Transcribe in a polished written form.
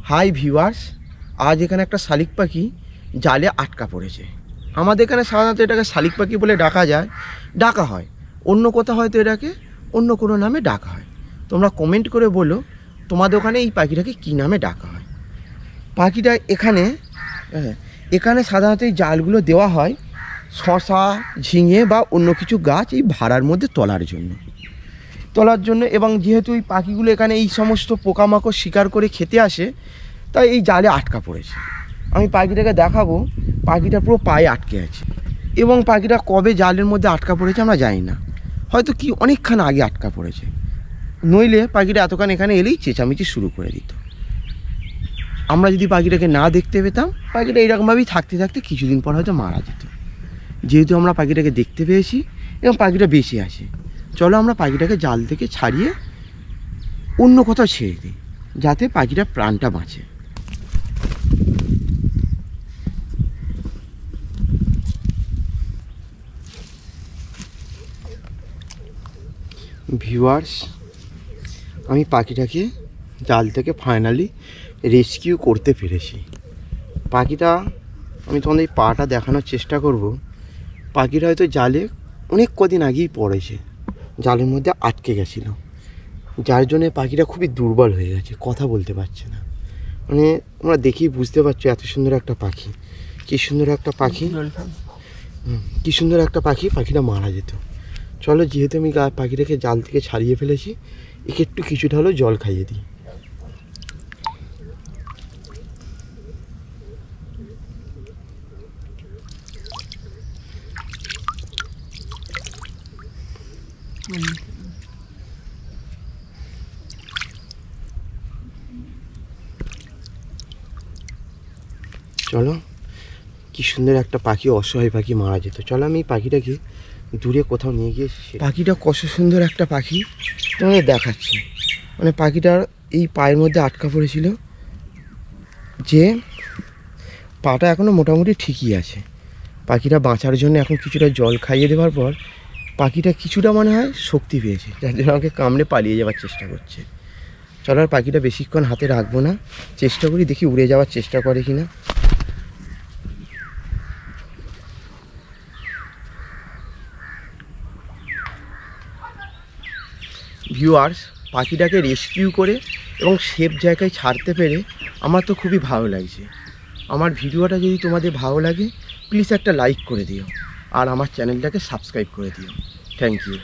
Hi viewers, আজ এখানে একটা শালিক পাখি জালে আটকা পড়েছে। আমাদের এখানে সাধারণত এটাকে শালিক পাখি বলে ডাকা হয়, অন্য কোথাও হয়তো এটাকে অন্য কোনো নামে ডাকা হয়। তোমরা কমেন্ট করে বলো তোমাদের ওখানে এই পাখিটাকে কী নামে ডাকা হয়। পাখিটা এখানে সাধারণত এই জালগুলো দেওয়া হয় শশা, ঝিঙে বা অন্য কিছু গাছ এই ভাড়ার মধ্যে তোলার জন্য এবং যেহেতু এই পাখিগুলো এখানে এই সমস্ত পোকামাকড় শিকার করে খেতে আসে, তাই এই জালে আটকা পড়েছে। আমি পাখিটাকে দেখাবো, পাখিটা পুরো পায়ে আটকে আছে এবং পাখিটা কবে জালের মধ্যে আটকা পড়েছে আমরা জানি না, হয়তো কি অনেকক্ষণ আগে আটকা পড়েছে, নইলে পাখিটা এতক্ষণ এখানে এলেই চেঁচামেচি শুরু করে দিত। আমরা যদি পাখিটাকে না দেখতে পেতাম, পাখিটা এইরকমভাবেই থাকতে থাকতে কিছুদিন পর হয়তো মারা যেত। যেহেতু আমরা পাখিটাকে দেখতে পেয়েছি এবং পাখিটা বেঁচে আছে, চলো আমরা পাখিটাকে জাল থেকে ছাড়িয়ে অন্য কোথাও ছেড়ে দিই, যাতে পাখিটা প্রাণটা বাঁচে। ভিউয়ার্স, আমি পাখিটাকে জাল থেকে ফাইনালি রেস্কিউ করতে পেরেছি। পাখিটা, আমি তোমাদের এই পাটা দেখানোর চেষ্টা করব। পাখিটা হয়তো জালে অনেক কদিন আগেই পড়েছে, জালের মধ্যে আটকে গেছিলো, যার জন্যে পাখিটা খুবই দুর্বল হয়ে গেছে, কথা বলতে পারছে না। মানে তোমরা দেখেই বুঝতে পারছো এত সুন্দর একটা পাখি, কী সুন্দর একটা পাখি, কী সুন্দর একটা পাখি, পাখিটা মারা যেত। চলো, যেহেতু আমি পাখিটাকে জাল থেকে ছাড়িয়ে ফেলেছি, একে একটু কিছুটা হলেও জল খাইয়ে দিই। চলো, কি সুন্দর একটা পাখি, অসহায় পাখি মারা যেত। চলো আমি এই পাখিটাকে দূরে কোথাও নিয়ে গিয়ে, পাখিটা কত সুন্দর একটা পাখি তোমাদের দেখাচ্ছি। মানে পাখিটার এই পায়ের মধ্যে আটকা পড়েছিল, যে পাটা এখনও মোটামুটি ঠিকই আছে। পাখিটা বাঁচার জন্য এখন কিছুটা জল খাইয়ে দেওয়ার পর পাখিটা কিছুটা মনে হয় শক্তি পেয়েছে, যার জন্য আমাকে কামড়ে পালিয়ে যাওয়ার চেষ্টা করছে। চলো, আর পাখিটা বেশিক্ষণ হাতে রাখবো না, চেষ্টা করি দেখি উড়ে যাওয়ার চেষ্টা করে কিনা। ভিউয়ার্স, পাখিটাকে রেস্কিউ করে এবং সেফ জায়গায় ছাড়তে পেরে আমার তো খুবই ভালো লাগছে। আমার ভিডিওটা যদি তোমাদের ভালো লাগে, প্লিজ একটা লাইক করে দিও আর আমার চ্যানেলটাকে সাবস্ক্রাইব করে দিও। Thank you.